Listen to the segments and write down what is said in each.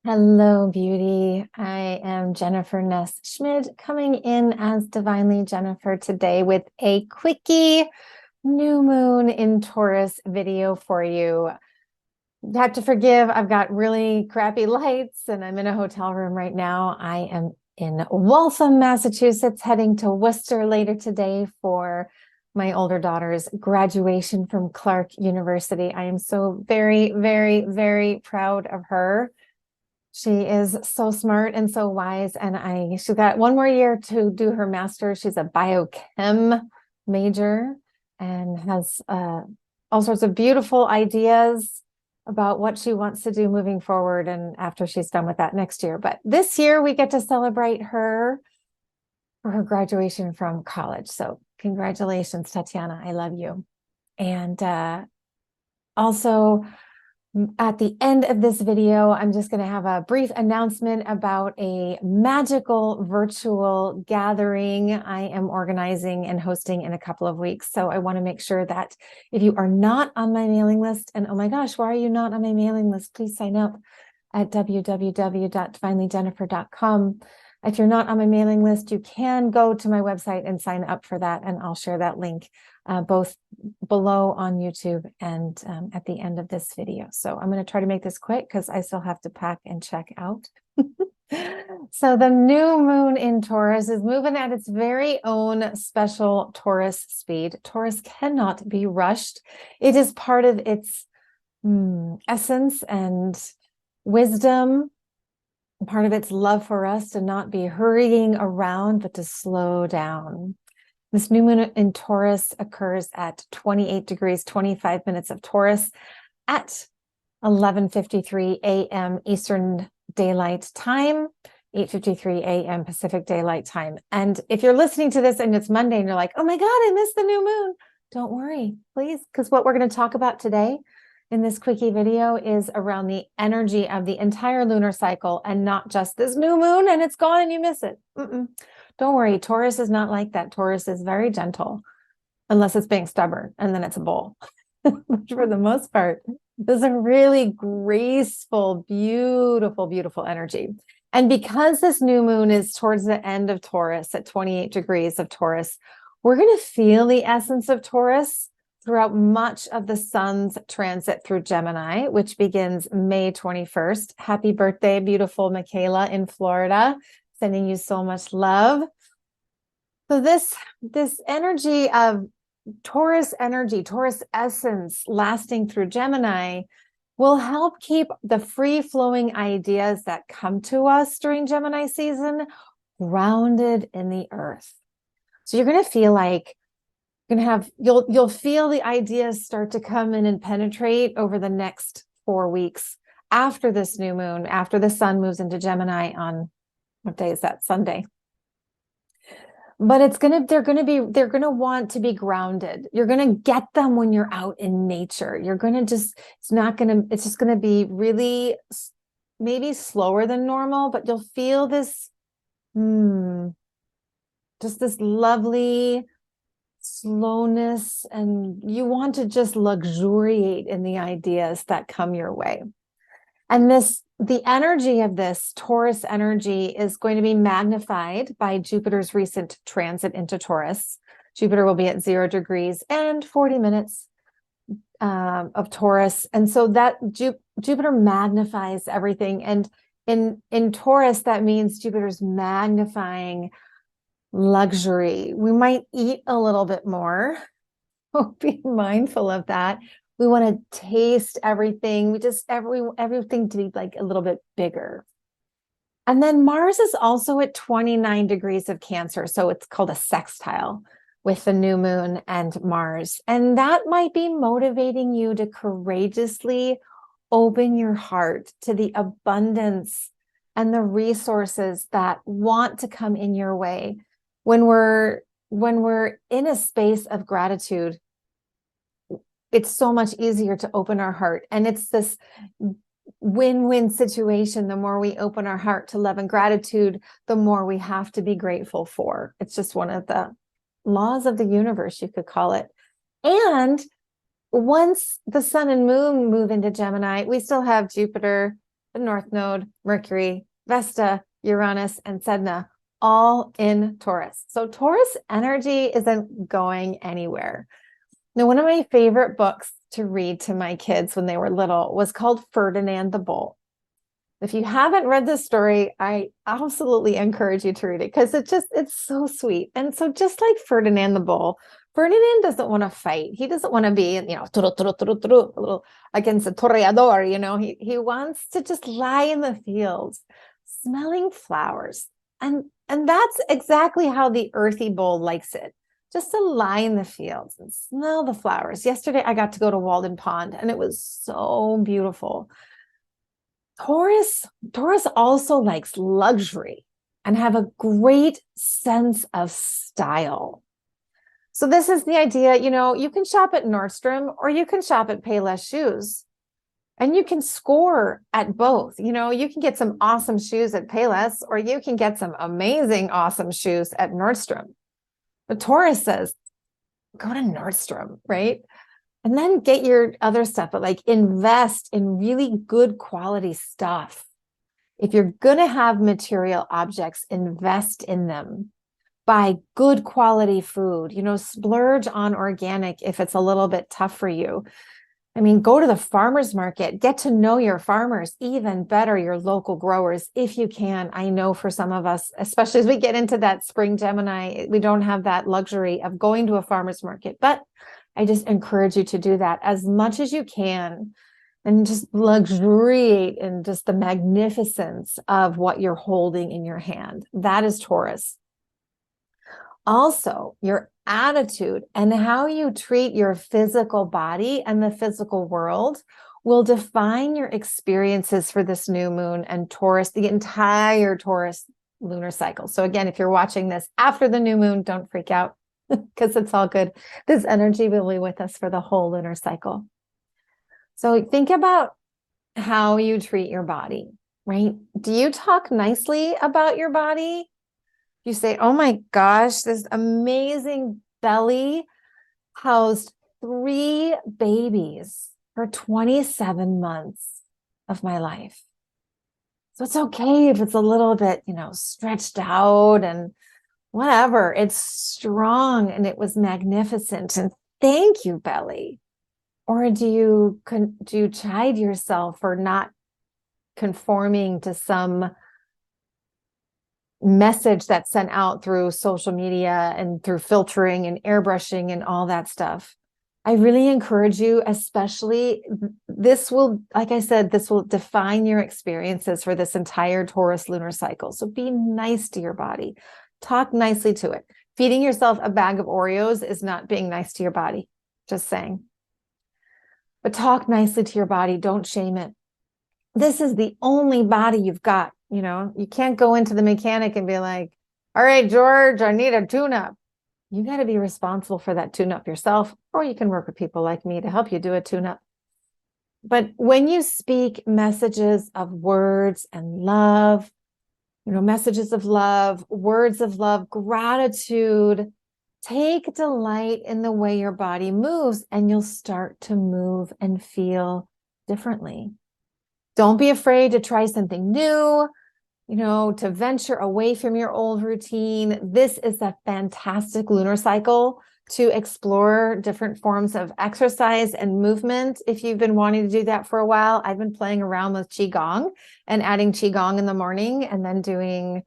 Hello, beauty. I am Jennifer Ness Schmid coming in as Divinely Jennifer today with a quickie new moon in Taurus video for you. You have to forgive, I've got really crappy lights and I'm in a hotel room right now. I am in Waltham, Massachusetts, heading to Worcester later today for my older daughter's graduation from Clark University. I am so very, very, very proud of her. She is so smart and so wise, and she's got one more year to do her master's. She's a biochem major and has all sorts of beautiful ideas about what she wants to do moving forward and after she's done with that next year. But this year we get to celebrate her for her graduation from college. So congratulations, Tatiana. I love you. And also, at the end of this video, I'm just going to have a brief announcement about a magical virtual gathering I am organizing and hosting in a couple of weeks. So I want to make sure that if you are not on my mailing list, and oh my gosh, why are you not on my mailing list? Please sign up at www.divinelyjennifer.com. If you're not on my mailing list, you can go to my website and sign up for that, and I'll share that link both below on YouTube and at the end of this video. So I'm going to try to make this quick because I still have to pack and check out. So the new moon in Taurus is moving at its very own special Taurus speed. Taurus cannot be rushed. It is part of its essence and wisdom, part of its love for us to not be hurrying around, but to slow down. This new moon in Taurus occurs at 28 degrees, 25 minutes of Taurus at 11:53 a.m. Eastern Daylight Time, 8:53 a.m. Pacific Daylight Time. And if you're listening to this and it's Monday and you're like, oh my God, I missed the new moon, don't worry, please, because what we're going to talk about today in this quickie video is around the energy of the entire lunar cycle and not just this new moon and it's gone and you miss it. Don't worry, Taurus is not like that. Taurus is very gentle, unless it's being stubborn, and then it's a bull. Which for the most part, there's a really graceful, beautiful, beautiful energy. And because this new moon is towards the end of Taurus at 28 degrees of Taurus, we're going to feel the essence of Taurus throughout much of the sun's transit through Gemini, which begins May 21st. Happy birthday, beautiful Michaela in Florida. Sending you so much love. So this energy of Taurus energy, Taurus essence lasting through Gemini will help keep the free-flowing ideas that come to us during Gemini season grounded in the earth. So you're going to feel like you'll feel the ideas start to come in and penetrate over the next 4 weeks after this new moon, after the sun moves into Gemini on what day is that? Sunday. But they're going to want to be grounded. You're going to get them when you're out in nature. You're going to it's just going to be really maybe slower than normal, but you'll feel this, just this lovely slowness, and you want to just luxuriate in the ideas that come your way. And the energy of this Taurus energy is going to be magnified by Jupiter's recent transit into Taurus. Jupiter will be at 0 degrees and 40 minutes of Taurus. And so that Jupiter magnifies everything. And in Taurus, that means Jupiter's magnifying luxury. We might eat a little bit more. Be mindful of that. We want to taste everything. We just everything to be like a little bit bigger. And then Mars is also at 29 degrees of Cancer. So it's called a sextile with the new moon and Mars. And that might be motivating you to courageously open your heart to the abundance and the resources that want to come in your way. When we're in a space of gratitude, it's so much easier to open our heart. And it's this win-win situation. The more we open our heart to love and gratitude, the more we have to be grateful for. It's just one of the laws of the universe, you could call it. And once the sun and moon move into Gemini, we still have Jupiter the North Node, Mercury, Vesta, Uranus, and Sedna, all in Taurus. So Taurus energy isn't going anywhere. Now, one of my favorite books to read to my kids when they were little was called Ferdinand the Bull. If you haven't read this story, I absolutely encourage you to read it because it's so sweet. And so just like Ferdinand the Bull, Ferdinand doesn't want to fight. He doesn't want to be, a little against a toreador, he wants to just lie in the fields, smelling flowers. And that's exactly how the earthy bull likes it. Just to lie in the fields and smell the flowers. Yesterday, I got to go to Walden Pond, and it was so beautiful. Taurus also likes luxury and have a great sense of style. So this is the idea, you can shop at Nordstrom or you can shop at Payless Shoes, and you can score at both. You can get some awesome shoes at Payless, or you can get some amazing, awesome shoes at Nordstrom. But Taurus says, go to Nordstrom, right? And then get your other stuff, but like invest in really good quality stuff. If you're going to have material objects, invest in them. Buy good quality food, splurge on organic if it's a little bit tough for you. I mean, go to the farmer's market, get to know your farmers, even better, your local growers, if you can. I know for some of us, especially as we get into that spring Gemini, we don't have that luxury of going to a farmer's market, but I just encourage you to do that as much as you can and just luxuriate in just the magnificence of what you're holding in your hand. That is Taurus. Also, your attitude and how you treat your physical body and the physical world will define your experiences for this new moon and Taurus, the entire Taurus lunar cycle. So again, if you're watching this after the new moon, don't freak out because it's all good. This energy will be with us for the whole lunar cycle. So think about how you treat your body, right? Do you talk nicely about your body? You say, oh my gosh, this amazing belly housed 3 babies for 27 months of my life. So it's okay if it's a little bit, stretched out and whatever. It's strong and it was magnificent. And thank you, belly. Or do you chide yourself for not conforming to some message that's sent out through social media and through filtering and airbrushing and all that stuff? I really encourage you, especially this will, like I said, this will define your experiences for this entire Taurus lunar cycle. So be nice to your body. Talk nicely to it. Feeding yourself a bag of Oreos is not being nice to your body. Just saying. But talk nicely to your body. Don't shame it. This is the only body you've got. You can't go into the mechanic and be like, all right, George, I need a tune-up. You got to be responsible for that tune-up yourself, or you can work with people like me to help you do a tune-up. But when you speak messages of words and love, messages of love, words of love, gratitude, take delight in the way your body moves, and you'll start to move and feel differently. Don't be afraid to try something new, to venture away from your old routine. This is a fantastic lunar cycle to explore different forms of exercise and movement. If you've been wanting to do that for a while, I've been playing around with Qigong and adding Qigong in the morning and then doing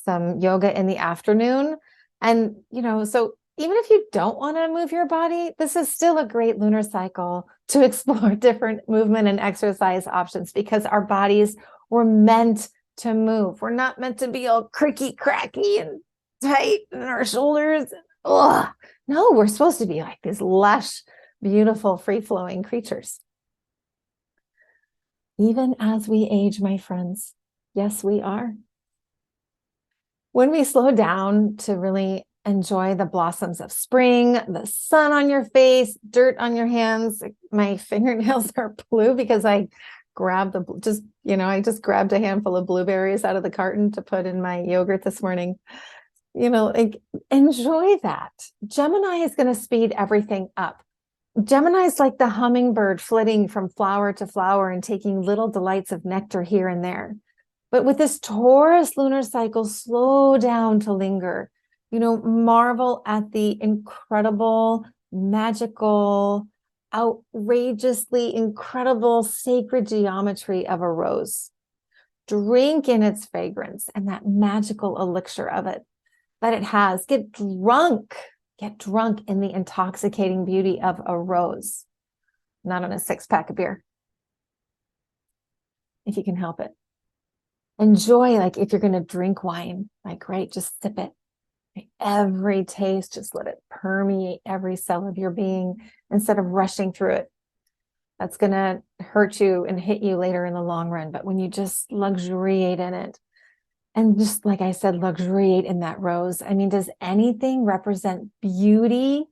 some yoga in the afternoon. And, so even if you don't want to move your body, this is still a great lunar cycle to explore different movement and exercise options because our bodies were meant to move. We're not meant to be all cricky, cracky, and tight in our shoulders. Ugh. No, we're supposed to be like these lush, beautiful, free-flowing creatures. Even as we age, my friends, yes, we are. When we slow down to really enjoy the blossoms of spring, the sun on your face, dirt on your hands. My fingernails are blue because I grabbed I just grabbed a handful of blueberries out of the carton to put in my yogurt this morning. Enjoy that. Gemini is going to speed everything up. Gemini's like the hummingbird flitting from flower to flower and taking little delights of nectar here and there. But with this Taurus lunar cycle, slow down to linger, marvel at the incredible, magical, outrageously incredible sacred geometry of a rose. Drink in its fragrance and that magical elixir of it that it has. Get drunk in the intoxicating beauty of a rose, not on a 6-pack of beer, if you can help it. Enjoy, like if you're going to drink wine, like, right, just sip it. Every taste, just let it permeate every cell of your being instead of rushing through it. That's going to hurt you and hit you later in the long run. But when you just luxuriate in it, and just like I said, luxuriate in that rose. I mean, does anything represent beauty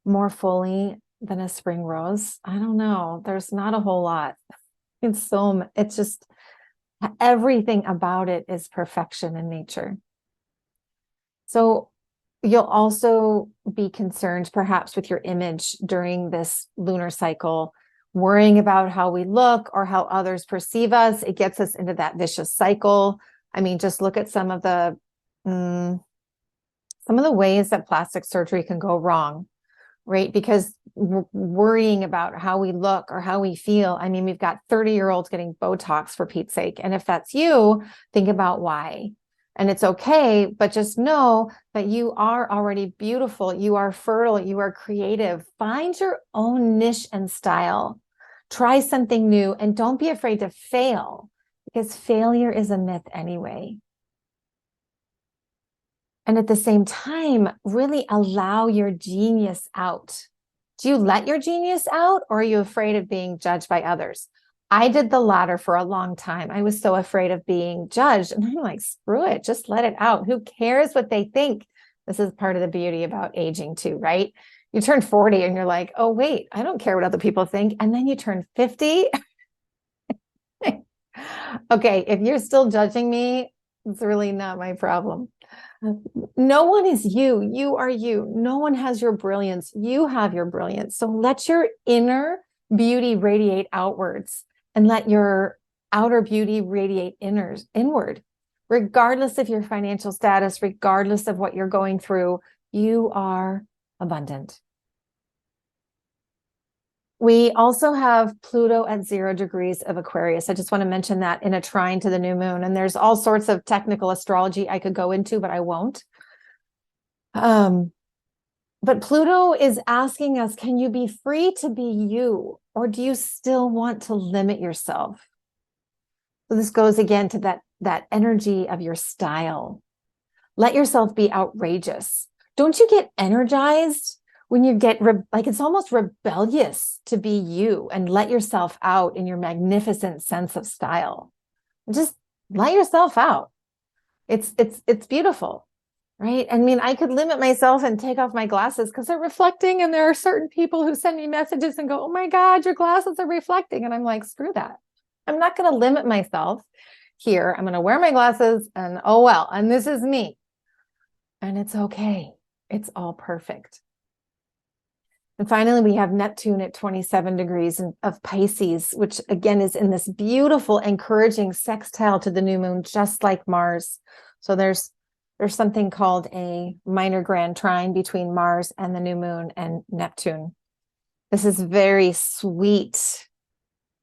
more fully than a spring rose? I don't know. There's not a whole lot. It's just everything about it is perfection in nature. So you'll also be concerned perhaps with your image during this lunar cycle, worrying about how we look or how others perceive us. It gets us into that vicious cycle. I mean, just look at some of the ways that plastic surgery can go wrong, right? Because we're worrying about how we look or how we feel. I mean, we've got 30-year-olds getting Botox, for Pete's sake. And if that's you, think about why. And it's okay, but just know that you are already beautiful. You are fertile. You are creative. Find your own niche and style. Try something new and don't be afraid to fail, because failure is a myth anyway. And at the same time, really allow your genius out. Do you let your genius out, or are you afraid of being judged by others? I did the latter for a long time. I was so afraid of being judged. And I'm like, screw it, just let it out. Who cares what they think? This is part of the beauty about aging too, right? You turn 40 and you're like, oh, wait, I don't care what other people think. And then you turn 50. Okay, if you're still judging me, it's really not my problem. No one is you. You are you. No one has your brilliance. You have your brilliance. So let your inner beauty radiate outwards, and let your outer beauty radiate inward. Regardless of your financial status, regardless of what you're going through, you are abundant. We also have Pluto at 0 degrees of Aquarius. I just want to mention that in a trine to the new moon. And there's all sorts of technical astrology I could go into, but I won't. But Pluto is asking us, can you be free to be you, or do you still want to limit yourself? So this goes again to that energy of your style. Let yourself be outrageous. Don't you get energized when you get like it's almost rebellious to be you and let yourself out in your magnificent sense of style? Just let yourself out. It's beautiful, right? I mean, I could limit myself and take off my glasses because they're reflecting, and there are certain people who send me messages and go, oh my God, your glasses are reflecting. And I'm like, screw that. I'm not going to limit myself here. I'm going to wear my glasses, and oh well, and this is me. And it's okay. It's all perfect. And finally, we have Neptune at 27 degrees of Pisces, which again is in this beautiful, encouraging sextile to the new moon, just like Mars. So there's something called a minor grand trine between Mars and the new moon and Neptune. This is very sweet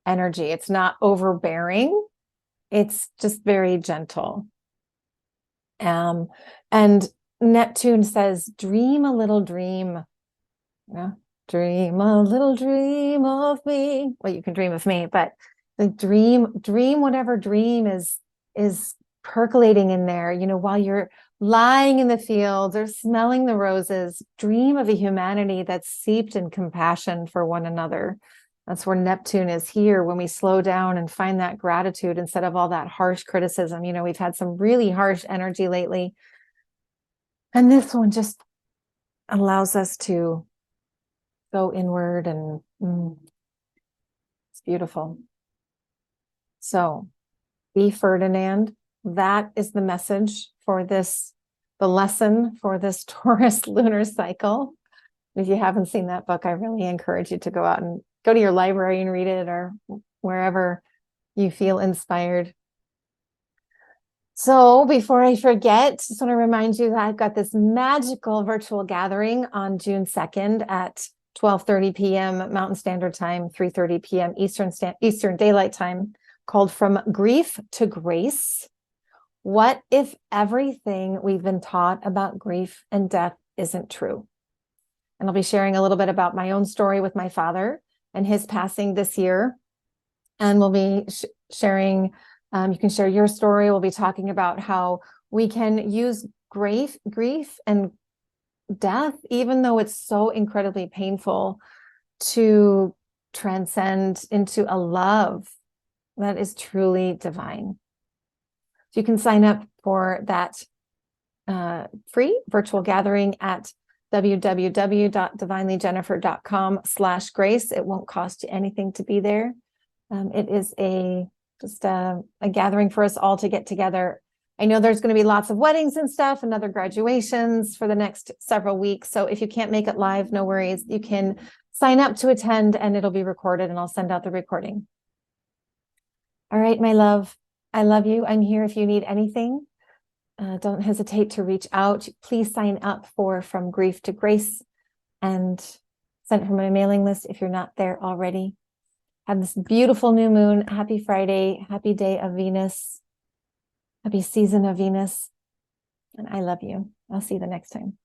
energy. It's not overbearing. It's just very gentle. And Neptune says, dream a little dream. Yeah. Dream a little dream of me. Well, you can dream of me, but the dream whatever dream is percolating in there, while you're lying in the fields or smelling the roses. Dream of a humanity that's seeped in compassion for one another. That's where Neptune is here, when we slow down and find that gratitude instead of all that harsh criticism. We've had some really harsh energy lately, and this one just allows us to go inward, and it's beautiful. So be Ferdinand. That is the message for this, the lesson for this Taurus lunar cycle. If you haven't seen that book, I really encourage you to go out and go to your library and read it, or wherever you feel inspired. So before I forget, just want to remind you that I've got this magical virtual gathering on June 2nd at 12:30 p.m. Mountain Standard Time, 3:30 p.m. Eastern Daylight Time, called From Grief to Grace. What if everything we've been taught about grief and death isn't true? And I'll be sharing a little bit about my own story with my father and his passing this year. And we'll be sharing, you can share your story. We'll be talking about how we can use grief and death, even though it's so incredibly painful, to transcend into a love that is truly divine. So you can sign up for that free virtual gathering at www.divinelyjennifer.com/grace. It won't cost you anything to be there. It is just a gathering for us all to get together. I know there's going to be lots of weddings and stuff and other graduations for the next several weeks. So if you can't make it live, no worries. You can sign up to attend and it'll be recorded, and I'll send out the recording. All right, my love. I love you. I'm here if you need anything. Don't hesitate to reach out. Please sign up for From Grief to Grace and sign up for my mailing list if you're not there already. Have this beautiful new moon. Happy Friday. Happy day of Venus. Happy season of Venus. And I love you. I'll see you the next time.